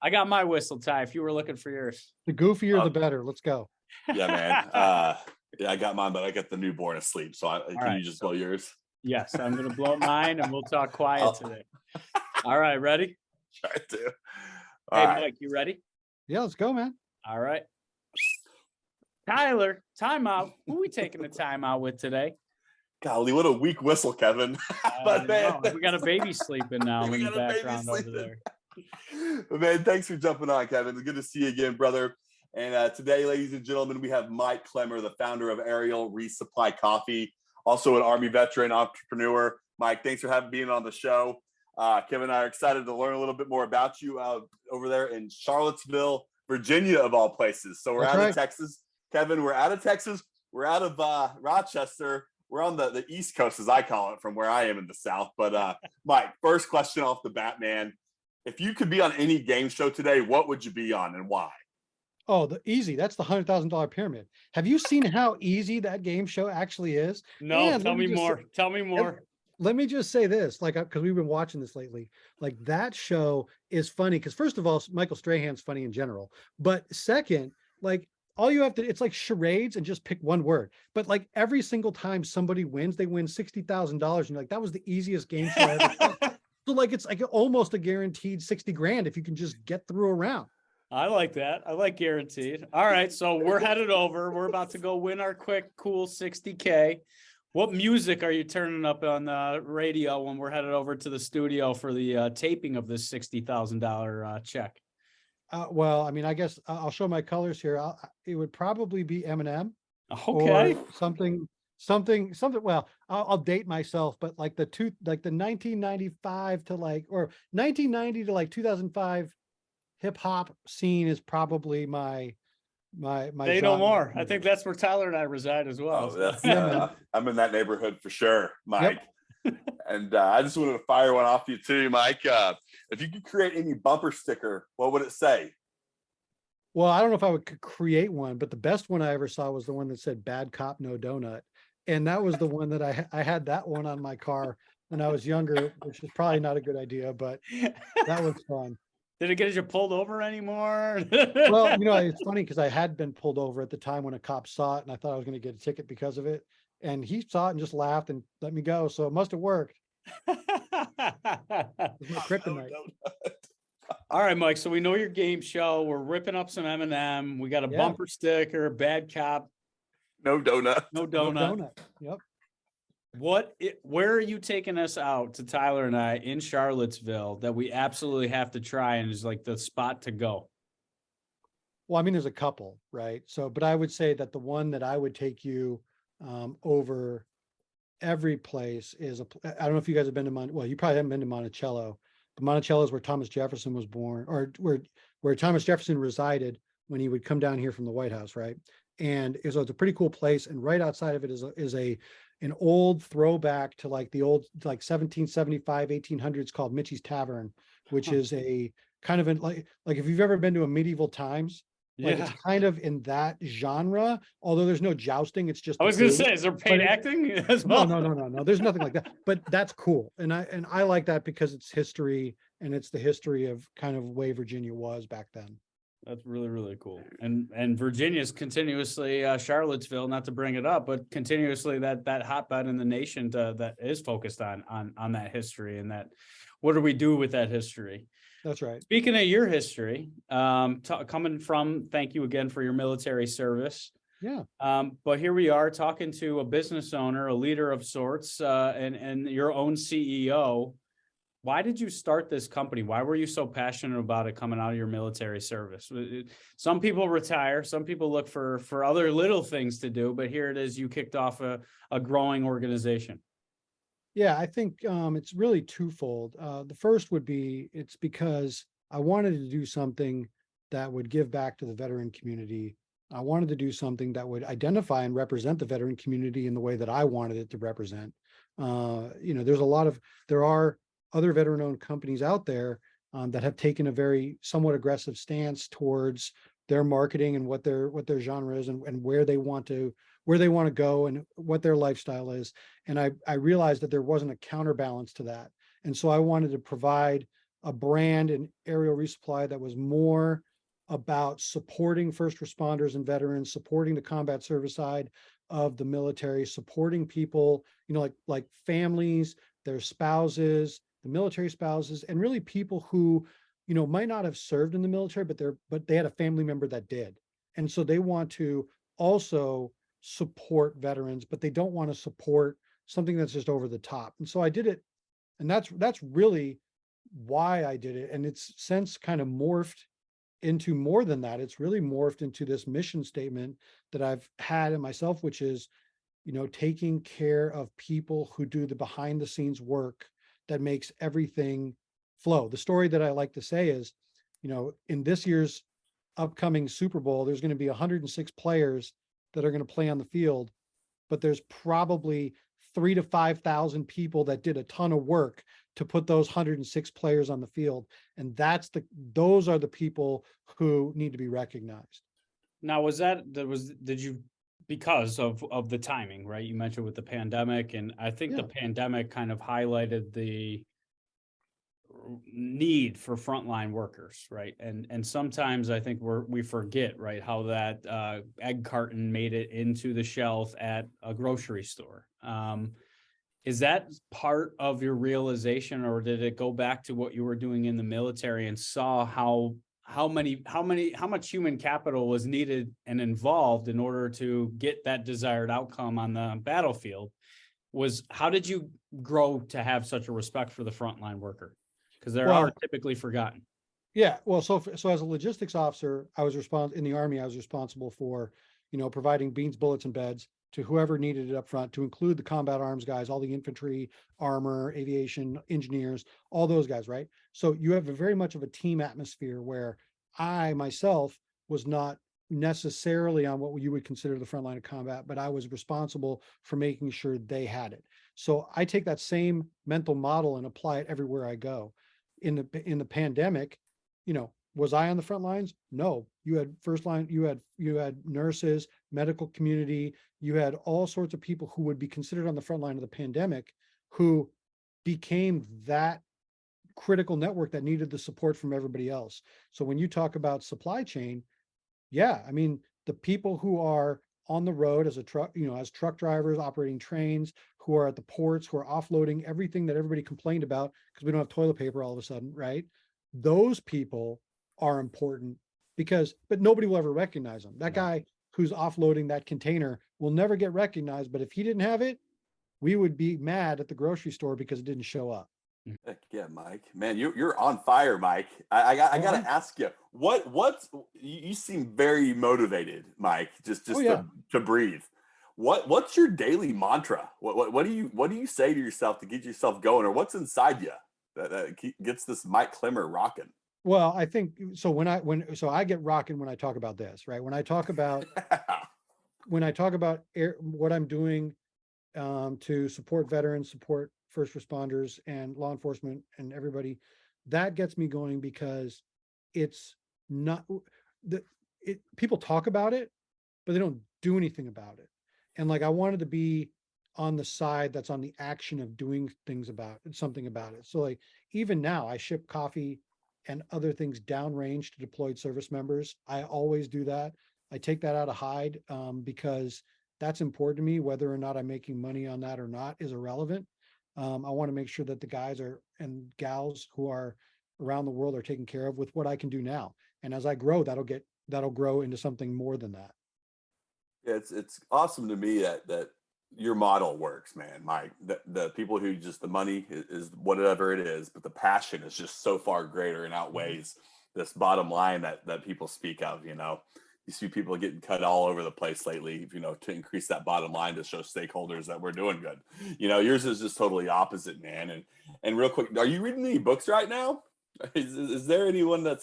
I got my whistle, Ty, if you were looking for yours. The goofier, the better. Let's go. Yeah, man. Yeah, I got mine, but I got the newborn asleep. So can you just blow yours? Yes, I'm going to blow mine and we'll talk quiet today. All right, ready? Try to. Hey, Mike, you ready? Yeah, let's go, man. All right. Tyler, timeout. Who are we taking the timeout with today? Golly, what a weak whistle, Kevin. But man, we got a baby sleeping now in the background over there. But man, thanks for jumping on, Kevin. It's good to see you again, brother. And today, ladies and gentlemen, we have Mike Klemmer, the founder of Ariel Resupply Coffee, also an Army veteran entrepreneur. Mike, thanks for being on the show. Kevin and I are excited to learn a little bit more about you over there in Charlottesville, Virginia, of all places. So we're out of Texas. Kevin, we're out of Texas. We're out of Rochester. We're on the East Coast, as I call it, from where I am in the South. But Mike, first question off the bat, man. If you could be on any game show today, what would you be on and why? Oh, easy. That's the $100,000 pyramid. Have you seen how easy that game show actually is? No, tell me more. Tell me more. Let me just say this, like, because we've been watching this lately, like that show is funny. Because first of all, Michael Strahan's funny in general. But second, like all you have to, it's like charades and just pick one word. But like every single time somebody wins, they win $60,000. And you're like, that was the easiest game show I ever saw. So like, it's like almost a guaranteed 60 grand if you can just get through a round. I like that. I like guaranteed. All right. So we're headed over. We're about to go win our quick, cool 60K. What music are you turning up on the radio when we're headed over to the studio for the taping of this $60,000 check? Well, I mean, I guess I'll show my colors here. It would probably be Eminem. Okay. Or something. Well, I'll date myself, but like the 1995 to like, or 1990 to like 2005 hip hop scene is probably my Say no more. I think that's where Tyler and I reside as well. Oh, I'm in that neighborhood for sure, Mike. Yep. And I just wanted to fire one off you too, Mike. If you could create any bumper sticker, what would it say? Well, I don't know if I would create one, but the best one I ever saw was the one that said "Bad Cop, No Donut," and that was the one that I had that one on my car when I was younger, which is probably not a good idea, but that was fun. Did it get you pulled over anymore? Well, you know, it's funny because I had been pulled over at the time when a cop saw it and I thought I was going to get a ticket because of it. And he saw it and just laughed and let me go. So it must have worked. It was my kryptonite. All right, Mike. So we know your game show. We're ripping up some Eminem. We got a bumper sticker, bad cop. No donut. No donut. No donut. Yep. Where are you taking us out to Tyler and I in Charlottesville that we absolutely have to try and is like the spot to go? Well, I mean, there's a couple, right? So, but I would say that the one that I would take you over every place is I don't know if you guys have been to well, you probably haven't been to Monticello, but Monticello is where Thomas Jefferson was born, or where Thomas Jefferson resided when he would come down here from the White House, right? And it's a pretty cool place. And right outside of it is an old throwback to like the old, like 1775, 1800s called Mitchie's Tavern, which is a kind of like if you've ever been to a medieval times, like it's kind of in that genre, although there's no jousting. It's just, I was going to say, is there paid acting as well? No. There's nothing like that, but that's cool. And I like that because it's history and it's the history of kind of way Virginia was back then. That's really, really cool. And Virginia's continuously Charlottesville, not to bring it up, but continuously that hotbed in the nation that is focused on that history and that what do we do with that history? That's right. Speaking of your history, coming from, thank you again for your military service. Yeah. But here we are talking to a business owner, a leader of sorts, and your own CEO. Why did you start this company? Why were you so passionate about it coming out of your military service? Some people retire, some people look for other little things to do, but here it is, you kicked off a growing organization. Yeah, I think it's really twofold. The first would be, it's because I wanted to do something that would give back to the veteran community. I wanted to do something that would identify and represent the veteran community in the way that I wanted it to represent. You know, there are other veteran-owned companies out there that have taken a very somewhat aggressive stance towards their marketing and what their genre is and where they want to go and what their lifestyle is. And I realized that there wasn't a counterbalance to that. And so I wanted to provide a brand in aerial resupply that was more about supporting first responders and veterans, supporting the combat service side of the military, supporting people, like families, their spouses, the military spouses, and really people who, might not have served in the military, but they had a family member that did. And so they want to also support veterans, but they don't want to support something that's just over the top. And so I did it. And that's really why I did it. And it's since kind of morphed into more than that. It's really morphed into this mission statement that I've had in myself, which is, taking care of people who do the behind the scenes work that makes everything flow. The story that I like to say is, in this year's upcoming Super Bowl, there's going to be 106 players that are going to play on the field, but there's probably 3,000 to 5,000 people that did a ton of work to put those 106 players on the field. And those are the people who need to be recognized. Now, did you, because of the timing, right? You mentioned with the pandemic, and I think the pandemic kind of highlighted the need for frontline workers, right? And sometimes I think we forget, right, how that egg carton made it into the shelf at a grocery store. Is that part of your realization, or did it go back to what you were doing in the military and saw how much human capital was needed and involved in order to get that desired outcome on the battlefield? How did you grow to have such a respect for the frontline worker? Because they are typically forgotten. Yeah. Well, so as a logistics officer, in the Army, I was responsible for, providing beans, bullets, and beds to whoever needed it up front, to include the combat arms guys, all the infantry, armor, aviation, engineers, all those guys, right? So you have very much of a team atmosphere where I myself was not necessarily on what you would consider the front line of combat, but I was responsible for making sure they had it. So I take that same mental model and apply it everywhere I go. In the pandemic, was I on the front lines? No. You had first line, you had nurses, medical community, you had all sorts of people who would be considered on the front line of the pandemic, who became that critical network that needed the support from everybody else. So when you talk about supply chain, the people who are on the road as as truck drivers operating trains, who are at the ports, who are offloading everything that everybody complained about because we don't have toilet paper all of a sudden, right? Those people are important but nobody will ever recognize them. That guy who's offloading that container will never get recognized, but if he didn't have it, we would be mad at the grocery store because it didn't show up. Heck yeah, Mike. Man, you're on fire, Mike. I gotta ask you, you seem very motivated, Mike, just to breathe. What's your daily mantra? What do you say to yourself to get yourself going, or what's inside you that gets this Mike Klemmer rocking? Well, I think so. I get rocking when I talk about this, right? When I talk about what I'm doing to support veterans, support first responders and law enforcement and everybody, that gets me going, because it's not people talk about it, but they don't do anything about it. And I wanted to be on the side that's on the action of doing something about it. So even now I ship coffee and other things downrange to deployed service members. I always do that. I take that out of hide because that's important to me. Whether or not I'm making money on that or not is irrelevant. I want to make sure that the guys and gals who are around the world are taken care of with what I can do now. And as I grow, that'll grow into something more than that. Yeah, it's awesome to me that your model works, man, Mike. The people who just, the money is whatever it is, but the passion is just so far greater and outweighs this bottom line that people speak of. You see people getting cut all over the place lately, to increase that bottom line to show stakeholders that we're doing good. Yours is just totally opposite, man. And real quick, are you reading any books right now? Is there anyone that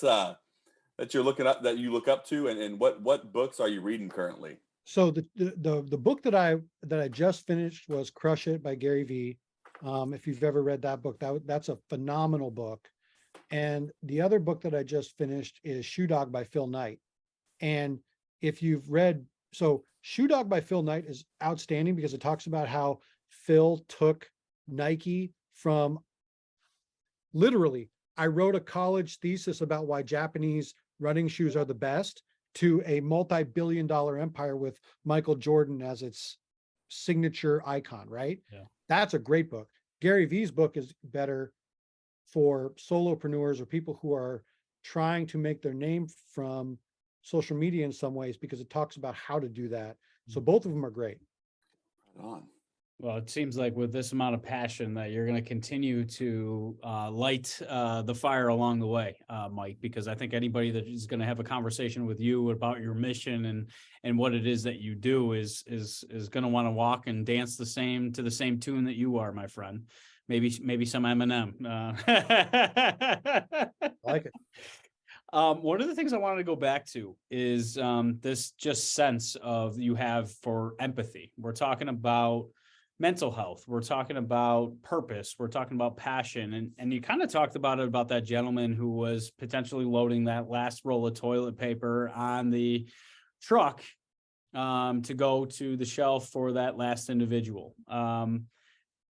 you look up to, and what books are you reading currently? So the book that I just finished was Crush It by Gary Vee. If you've ever read that book, that's a phenomenal book. And the other book that I just finished is Shoe Dog by Phil Knight. And if you've read, Shoe Dog by Phil Knight is outstanding because it talks about how Phil took Nike from literally I wrote a college thesis about why Japanese running shoes are the best, to a multi-billion-dollar empire with Michael Jordan as its signature icon, right? Yeah. That's a great book. Gary Vee's book is better for solopreneurs or people who are trying to make their name from social media in some ways, because it talks about how to do that. So both of them are great. Right on. Well, it seems like with this amount of passion that you're going to continue to light the fire along the way, Mike, because I think anybody that is going to have a conversation with you about your mission and what it is that you do is going to want to walk and dance to the same tune that you are, my friend. Maybe some Eminem. I like it. One of the things I wanted to go back to is this just sense of you have for empathy. We're talking about mental health. We're talking about purpose. We're talking about passion. And you kind of talked about it, about that gentleman who was potentially loading that last roll of toilet paper on the truck to go to the shelf for that last individual.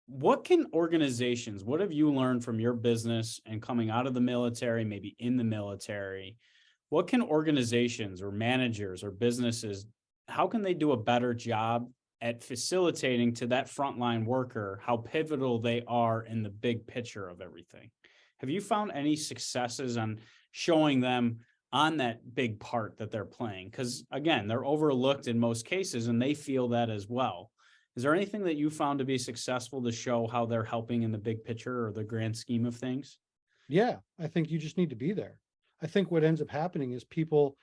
What can organizations, what have you learned from your business and coming out of the military, maybe in the military? What can organizations or managers or businesses, how can they do a better job at facilitating to that frontline worker how pivotal they are in the big picture of everything? Have you found any successes on showing them on that big part that they're playing? Because again, they're overlooked in most cases and they feel that as well. Is there anything that you found to be successful to show how they're helping in the big picture or the grand scheme of things? Yeah, I think you just need to be there. I think what ends up happening is people,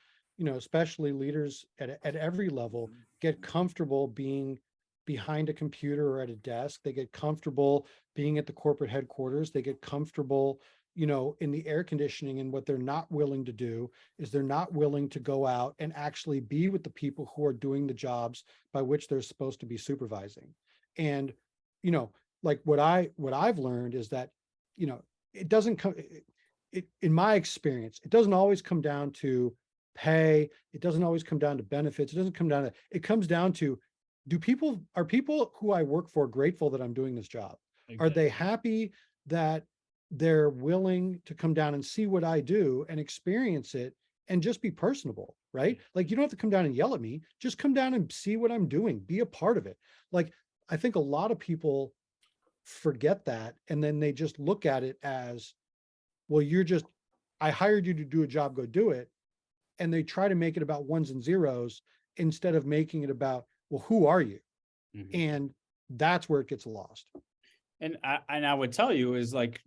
especially leaders at every level, get comfortable being behind a computer or at a desk. They get comfortable being at the corporate headquarters. They get comfortable, in the air conditioning. And what they're not willing to do is they're not willing to go out and actually be with the people who are doing the jobs by which they're supposed to be supervising. And, like what I've learned is that, it doesn't come, in my experience, it doesn't always come down to pay. It doesn't always come down to benefits. It doesn't come down to, it comes down to, are people who I work for grateful that I'm doing this job? Are they happy that they're willing to come down and see what I do and experience it and just be personable, right? Like, you don't have to come down and yell at me, just come down and see what I'm doing, be a part of it. Like, I think a lot of people forget that. And then they just look at it as, well, I hired you to do a job, go do it. And they try to make it about ones and zeros instead of making it about, well, who are you? Mm-hmm. And that's where it gets lost. And I would tell you is like,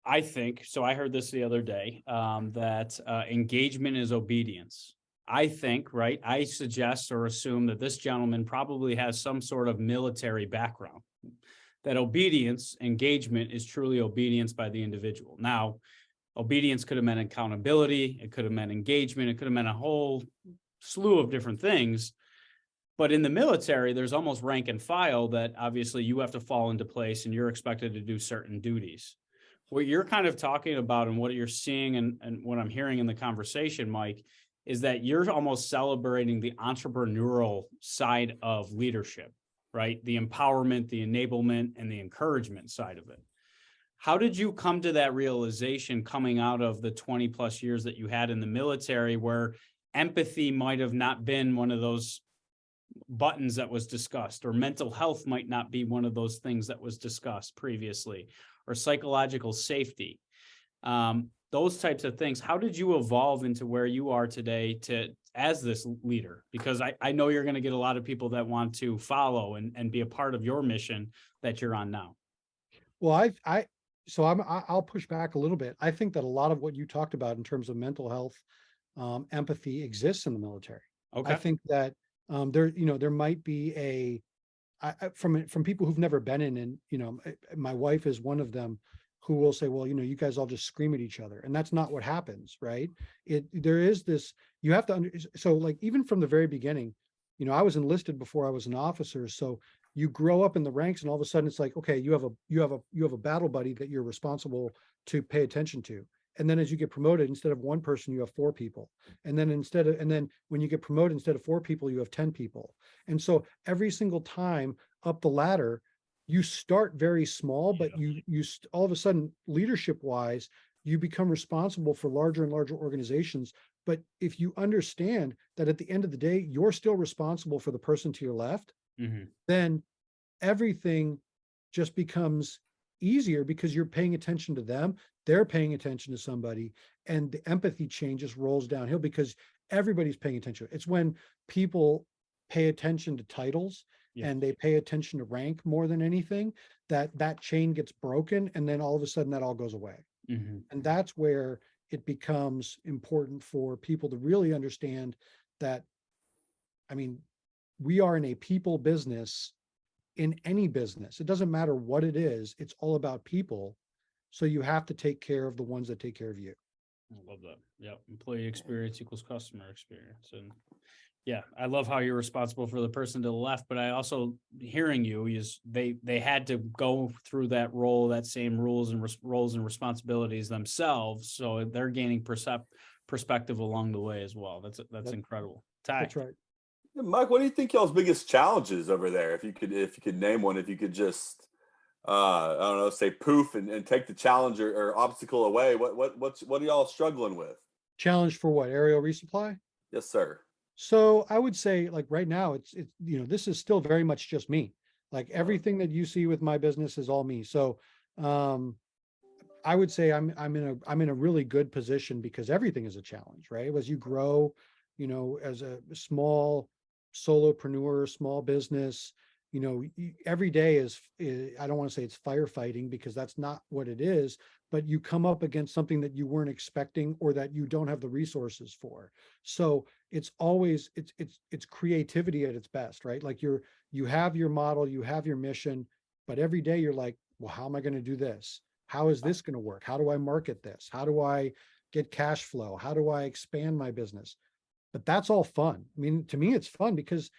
I think, so I heard this the other day, that engagement is obedience. I think, right, I suggest or assume that this gentleman probably has some sort of military background, that obedience, engagement is truly obedience by the individual. Now, obedience could have meant accountability, it could have meant engagement, it could have meant a whole slew of different things. But in the military, there's almost rank and file that obviously you have to fall into place and you're expected to do certain duties. What you're kind of talking about and what you're seeing and what I'm hearing in the conversation, Mike, is that you're almost celebrating the entrepreneurial side of leadership, right? The empowerment, the enablement, and the encouragement side of it. How did you come to that realization coming out of the 20 plus years that you had in the military, where empathy might have not been one of those buttons that was discussed, or mental health might not be one of those things that was discussed previously, or psychological safety, those types of things? How did you evolve into where you are today as this leader? Because I know you're going to get a lot of people that want to follow and be a part of your mission that you're on now. Well, I'll push back a little bit. I think that a lot of what you talked about in terms of mental health, empathy exists in the military. Okay. I think that there might be from people who've never been in, and my wife is one of them, who will say, well, you guys all just scream at each other, and that's not what happens, right? There is this, you have to so like, even from the very beginning, I was enlisted before I was an officer, so you grow up in the ranks, and all of a sudden it's like, okay, you have a battle buddy that you're responsible to pay attention to. And then as you get promoted, instead of one person, you have 4 people. And then when you get promoted, instead of 4 people, you have 10 people. And so every single time up the ladder, you start very small, but you all of a sudden, leadership wise, you become responsible for larger and larger organizations. But if you understand that at the end of the day, you're still responsible for the person to your left, then everything just becomes easier because you're paying attention to them. They're paying attention to somebody, and the empathy chain just rolls downhill because everybody's paying attention. It's when people pay attention to titles and they pay attention to rank more than anything, that chain gets broken. And then all of a sudden that all goes away. And that's where it becomes important for people to really understand that, I mean, we are in a people business. In any business, it doesn't matter what it is, it's all about people. So you have to take care of the ones that take care of you. I love that. Yeah. Employee experience equals customer experience. And yeah, I love how you're responsible for the person to the left, but I also hearing you is they had to go through that role, that same roles and responsibilities themselves. So they're gaining perspective along the way as well. That's incredible. Ty. That's right. Yeah, Mike, what do you think y'all's biggest challenges over there? If you could name one, if you could just I don't know, say poof and take the challenge or obstacle away. What are y'all struggling with? Challenge for what? Aerial resupply? Yes, sir. So I would say, like, right now, it's this is still very much just me. Like, everything that you see with my business is all me. So I would say I'm in a really good position because everything is a challenge, right? As you grow, as a small solopreneur, small business, every day is, I don't want to say it's firefighting because that's not what it is, but you come up against something that you weren't expecting or that you don't have the resources for. So it's always, it's creativity at its best, right? Like you have your model, you have your mission, but every day you're like, well, how am I going to do this? How is this going to work? How do I market this? How do I get cash flow? How do I expand my business? But that's all fun. I mean, to me, it's fun because,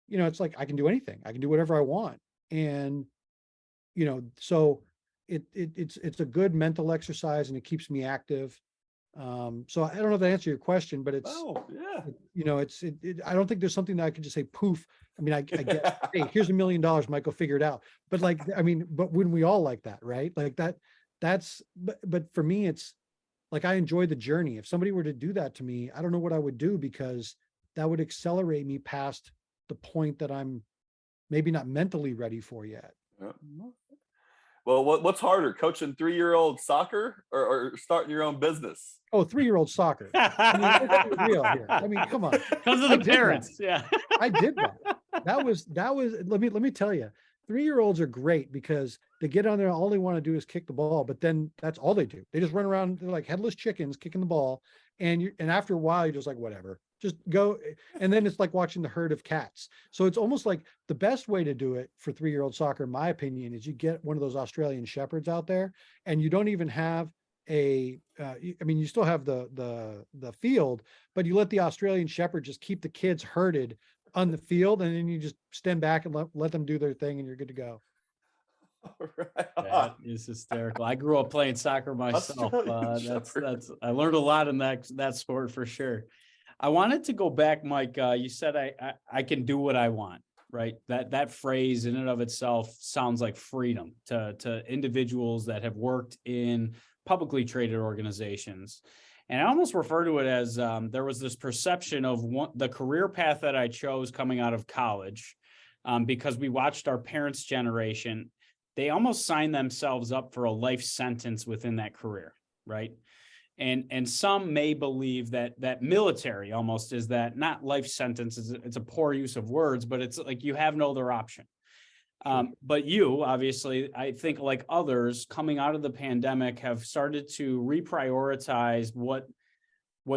it's like I can do anything. I can do whatever I want. And, so it's a good mental exercise and it keeps me active. So I don't know if that answers your question, but it's, I don't think there's something that I could just say poof. I mean, I get, hey, here's $1 million, Michael, figure it out. But but wouldn't we all like that, right? Like but for me, it's like, I enjoy the journey. If somebody were to do that to me, I don't know what I would do because that would accelerate me past the point that I'm maybe not mentally ready for yet. Well, what's harder, coaching 3-year-old soccer or starting your own business? Oh, 3-year-old soccer. I mean, let's be real here. I mean, come on. Comes to the parents. Yeah. I did that. That was, let me tell you, 3-year-olds are great because they get on there. All they want to do is kick the ball, but then that's all they do. They just run around. They're like headless chickens kicking the ball. And after a while, you're just like, whatever, just go. And then it's like watching the herd of cats. So it's almost like the best way to do it for 3-year-old soccer, in my opinion, is you get one of those Australian shepherds out there and you don't even have you still have the field, but you let the Australian shepherd just keep the kids herded on the field, and then you just stand back and let them do their thing and you're good to go. Right. That is hysterical. I grew up playing soccer myself. I learned a lot in that sport for sure. I wanted to go back, Mike. You said I can do what I want, right? That phrase in and of itself sounds like freedom to individuals that have worked in publicly traded organizations. And I almost refer to it as there was this perception of the career path that I chose coming out of college, because we watched our parents' generation. They almost signed themselves up for a life sentence within that career, right? And some may believe that military almost is that, not life sentence, it's a poor use of words, but it's like you have no other option. But you, obviously, I think like others coming out of the pandemic have started to reprioritize what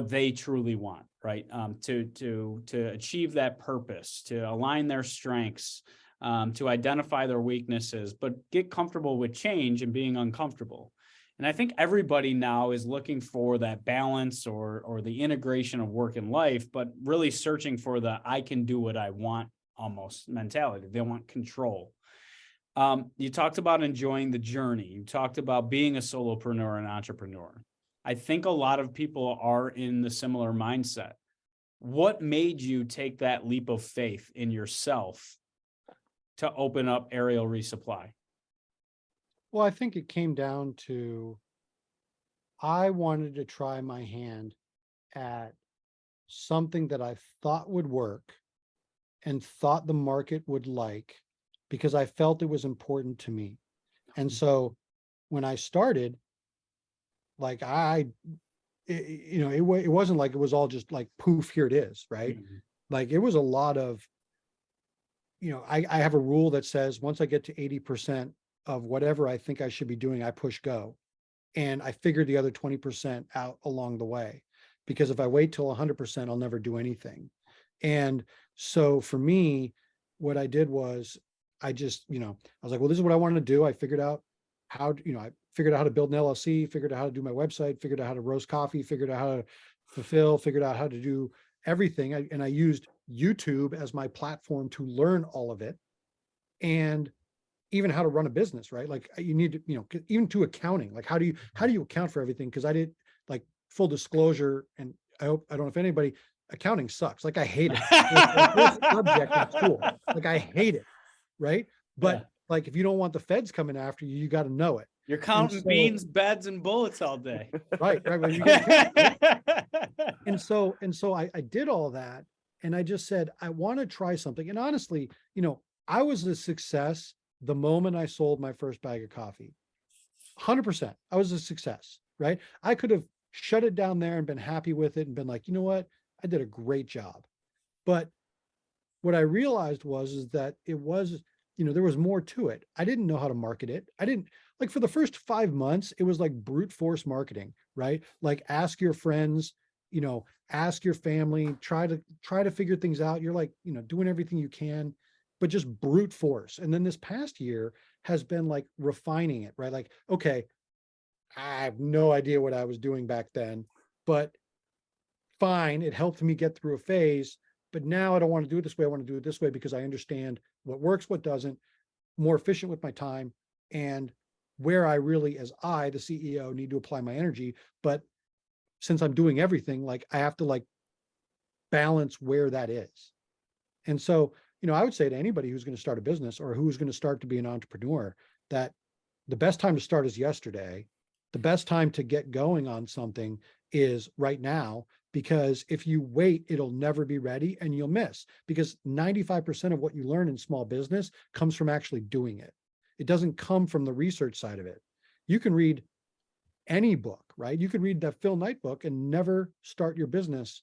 they truly want, right? To achieve that purpose, to align their strengths, to identify their weaknesses, but get comfortable with change and being uncomfortable. And I think everybody now is looking for that balance or the integration of work and life, but really searching for the I can do what I want almost mentality. They want control. You talked about enjoying the journey. You talked about being a solopreneur and entrepreneur. I think a lot of people are in the similar mindset. What made you take that leap of faith in yourself to open up Aerial Resupply? Well, I think it came down to I wanted to try my hand at something that I thought would work and thought the market would like, because I felt it was important to me. And so when I started, like it wasn't like it was all just like poof, here it is, right? Mhm. Like it was a lot of, I have a rule that says once I get to 80% of whatever I think I should be doing, I push go. And I figured the other 20% out along the way. Because if I wait till 100%, I'll never do anything. And so for me, what I did was I just, I was like, well, this is what I wanted to do. I figured out I figured out how to build an LLC, figured out how to do my website, figured out how to roast coffee, figured out how to fulfill, figured out how to do everything. And I used YouTube as my platform to learn all of it. And even how to run a business, right? Like you need to, even to accounting, like how do you account for everything? Because I did, like, full disclosure, and I don't know if anybody, accounting sucks. Like I hate it. It's the worst subject in school. Like I hate it, right? But Yeah. like if you don't want the feds coming after you, you got to know it. You're counting so- beans, beds, and bullets all day. Right. Well, you get it, right? And so I did all that, and I just said, I want to try something. And honestly, I was a success the moment I sold my first bag of coffee. 100%. I was a success, right? I could have shut it down there and been happy with it and been like, you know what? I did a great job. But what I realized is that it was, there was more to it. I didn't know how to market it. I didn't, like, for the first 5 months, it was like brute force marketing, right? Like ask your friends, ask your family, try to figure things out. You're like, doing everything you can, but just brute force. And then this past year has been like refining it, right? Like, okay, I have no idea what I was doing back then, but fine, it helped me get through a phase. But now I don't want to do it this way. I want to do it this way because I understand what works, what doesn't, more efficient with my time, and where I really, as the CEO, need to apply my energy. But since I'm doing everything, like I have to like balance where that is. And so, I would say to anybody who's going to start a business or who's going to start to be an entrepreneur, that the best time to start is yesterday. The best time to get going on something is right now, because if you wait, it'll never be ready and you'll miss, because 95% of what you learn in small business comes from actually doing it. It doesn't come from the research side of it. You can read any book, right? You could read that Phil Knight book and never start your business,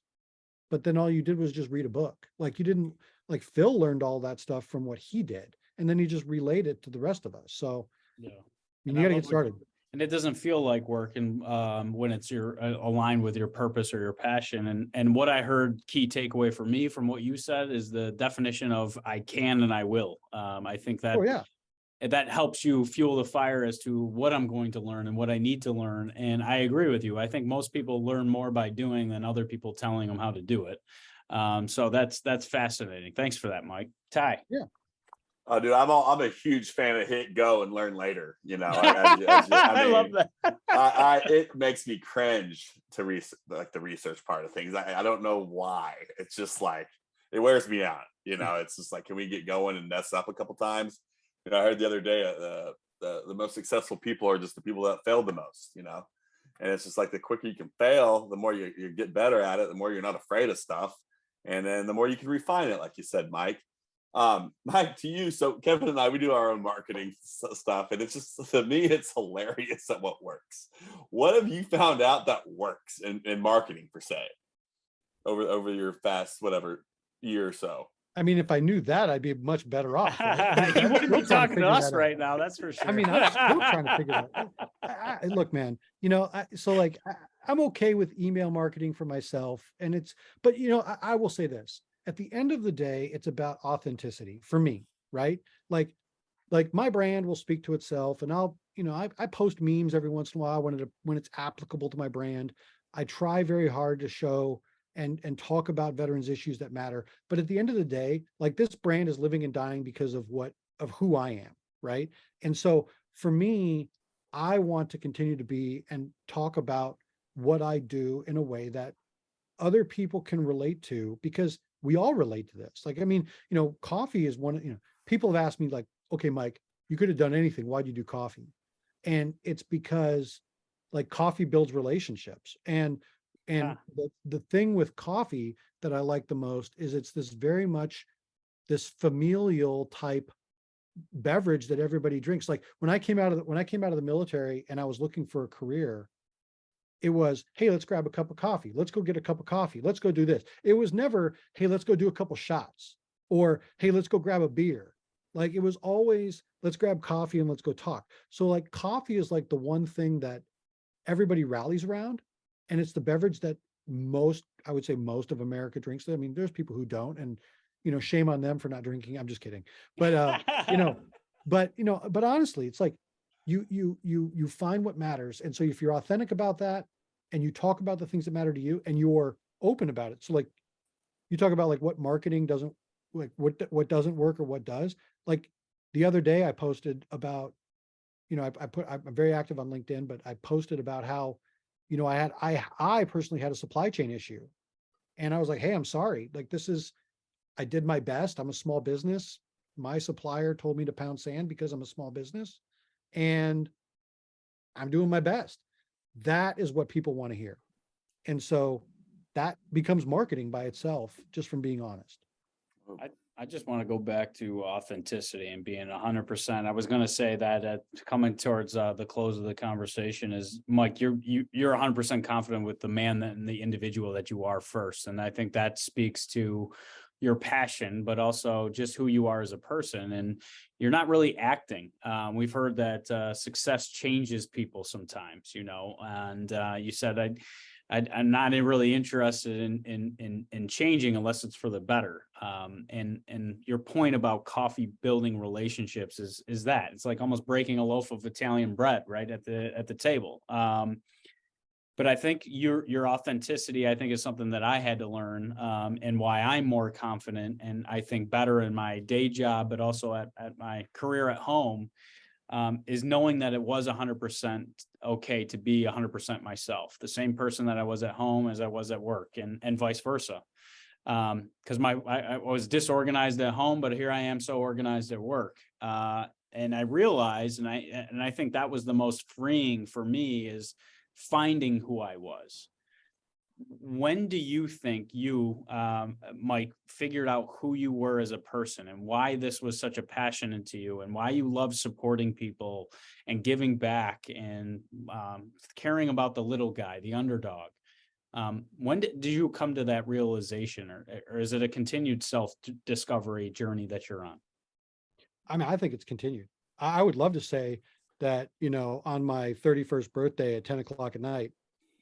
but then all you did was just read a book. Like you didn't, like Phil learned all that stuff from what he did, and then he just relayed it to the rest of us. So Yeah. you got to get started. And it doesn't feel like work, and when it's aligned with your purpose or your passion. And what I heard, key takeaway for me from what you said, is the definition of I can and I will. I think that that helps you fuel the fire as to what I'm going to learn and what I need to learn. And I agree with you. I think most people learn more by doing than other people telling them how to do it. So that's fascinating. Thanks for that, Mike. Ty. Yeah. Oh, dude, I'm a huge fan of hit go and learn later. I love that. It makes me cringe to the research part of things. I don't know why. It's just like it wears me out. It's just like, can we get going and mess up a couple times? I heard the other day the most successful people are just the people that failed the most. And it's just like the quicker you can fail, the more you get better at it, the more you're not afraid of stuff, and then the more you can refine it, like you said, Mike. Mike, to you. So Kevin and I, we do our own marketing stuff, and it's just, to me, it's hilarious at what works. What have you found out that works in marketing, per se, over your fast year or so? I mean, if I knew that, I'd be much better off. Right? You wouldn't be talking to us right now, that's for sure. I mean, I'm still trying to figure that out. Look, man, I'm okay with email marketing for myself, but I will say this. At the end of the day, it's about authenticity for me, right? Like my brand will speak to itself, and I post memes every once in a while when it's applicable to my brand. I try very hard to show and talk about veterans issues that matter. But at the end of the day, like, this brand is living and dying because of who I am, right? And so for me, I want to continue to be and talk about what I do in a way that other people can relate to, because we all relate to this. Like, I mean, coffee is one, people have asked me, like, okay, Mike, you could have done anything. Why'd you do coffee? And it's because, like coffee builds relationships. And Yeah. the thing with coffee that I like the most is it's this very much this familial type beverage that everybody drinks. Like when I came out of the military and I was looking for a career, it was, hey, let's grab a cup of coffee. Let's go get a cup of coffee. Let's go do this. It was never, hey, let's go do a couple shots, or hey, let's go grab a beer. Like it was always, let's grab coffee and let's go talk. So like coffee is like the one thing that everybody rallies around. And it's the beverage that I would say most of America drinks. I mean, there's people who don't, and shame on them for not drinking. I'm just kidding. But but honestly, it's like you find what matters. And so if you're authentic about that and you talk about the things that matter to you and you're open about it. So like you talk about like what marketing doesn't, like what doesn't work or what does. Like the other day I posted about, I'm very active on LinkedIn, but I posted about how, I personally had a supply chain issue. And I was like, hey, I'm sorry. Like I did my best. I'm a small business. My supplier told me to pound sand because I'm a small business, and I'm doing my best. That is what people want to hear. And so that becomes marketing by itself, just from being honest. I just want to go back to authenticity and being 100%. I was going to say that coming towards the close of the conversation is, Mike, you're 100% confident with the man and the individual that you are first. And I think that speaks to your passion, but also just who you are as a person. And you're not really acting. We've heard that success changes people sometimes, and you said, I'm not really interested in changing unless it's for the better. And your point about coffee building relationships is that it's like almost breaking a loaf of Italian bread right at the table. But I think your authenticity, I think, is something that I had to learn, and why I'm more confident and I think better in my day job, but also at my career at home. Is knowing that it was 100% okay to be 100% myself, the same person that I was at home as I was at work, and vice versa. Because I was disorganized at home, but here I am so organized at work. And I realized, and I think that was the most freeing for me, is finding who I was. When do you think you, Mike, figured out who you were as a person and why this was such a passion to you and why you love supporting people and giving back and caring about the little guy, the underdog? When did you come to that realization, or is it a continued self-discovery journey that you're on? I mean, I think it's continued. I would love to say that, on my 31st birthday at 10 o'clock at night,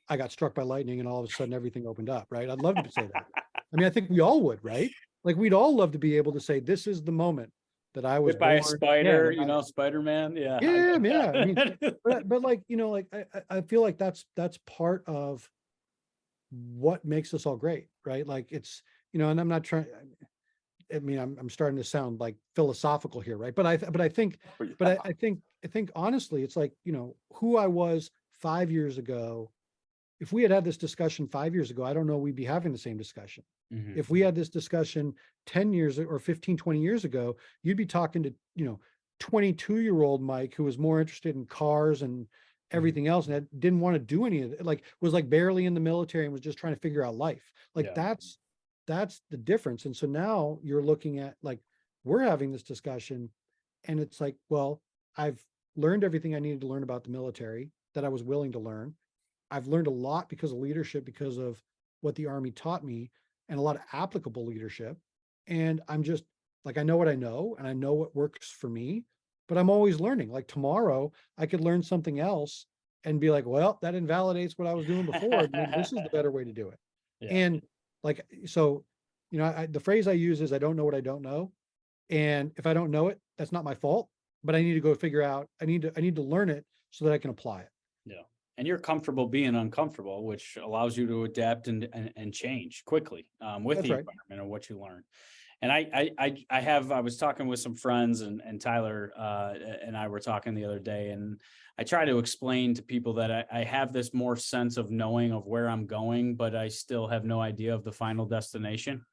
I got struck by lightning and all of a sudden everything opened up, right? I'd love to say that. I mean, I think we all would, right? Like we'd all love to be able to say, this is the moment that I was Hit by a born. spider, Yeah, Spider-Man. Yeah. yeah. I mean, but like, I feel like that's part of what makes us all great, right? Like it's, and I'm not trying, I mean, I'm starting to sound like philosophical here, right? But I think honestly, it's like, who I was 5 years ago. If we had this discussion 5 years ago, I don't know, we'd be having the same discussion. Mhm. If we had this discussion 10 years or 15, 20 years ago, you'd be talking to, 22-year-old Mike, who was more interested in cars and everything else, and didn't want to do any of it, like was like barely in the military and was just trying to figure out life. Like Yeah. that's the difference. And so now you're looking at, like, we're having this discussion and it's like, well, I've learned everything I needed to learn about the military that I was willing to learn. I've learned a lot because of leadership, because of what the Army taught me, and a lot of applicable leadership. And I'm just like, I know what I know and I know what works for me, but I'm always learning. Like tomorrow I could learn something else and be like, well, that invalidates what I was doing before. Maybe this is the better way to do it. Yeah. And like, so, the phrase I use is, I don't know what I don't know. And if I don't know it, that's not my fault, but I need to go figure out, I need to learn it so that I can apply it. Yeah. And you're comfortable being uncomfortable, which allows you to adapt and change quickly with That's the right. environment and what you learn. And I was talking with some friends, and Tyler and I were talking the other day, and I try to explain to people that I have this more sense of knowing of where I'm going, but I still have no idea of the final destination.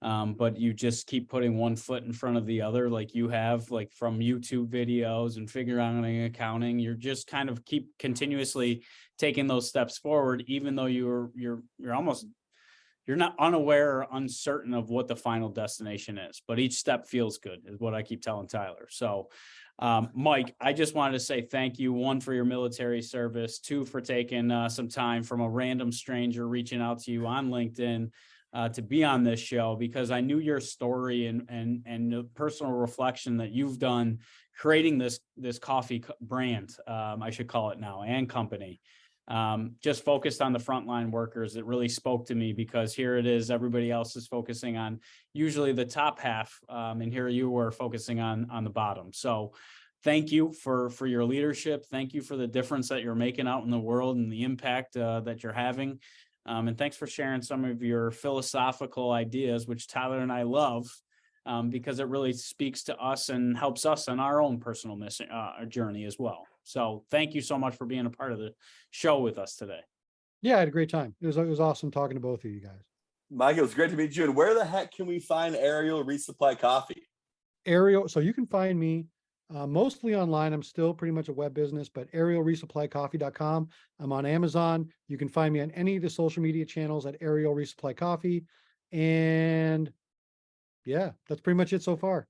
But you just keep putting one foot in front of the other, like you have, like from YouTube videos and figuring out accounting. You're just kind of keep continuously taking those steps forward, even though you're almost, you're not unaware or uncertain of what the final destination is, but each step feels good, is what I keep telling Tyler. So, Mike, I just wanted to say thank you, one, for your military service, two, for taking some time from a random stranger reaching out to you on LinkedIn to be on this show, because I knew your story and the personal reflection that you've done creating this coffee brand, I should call it now, and company. Just focused on the frontline workers. It really spoke to me, because here it is, everybody else is focusing on usually the top half, and here you were focusing on the bottom. So thank you for your leadership. Thank you for the difference that you're making out in the world and the impact that you're having. And thanks for sharing some of your philosophical ideas, which Tyler and I love, because it really speaks to us and helps us on our own personal mission, journey as well. So thank you so much for being a part of the show with us today. Yeah, I had a great time. It was awesome talking to both of you guys. Mike, it was great to meet you. And where the heck can we find Ariel Resupply Coffee? Ariel, so you can find me mostly online. I'm still pretty much a web business, but arielresupplycoffee.com. I'm on Amazon. You can find me on any of the social media channels at Ariel Resupply Coffee. And yeah, that's pretty much it so far.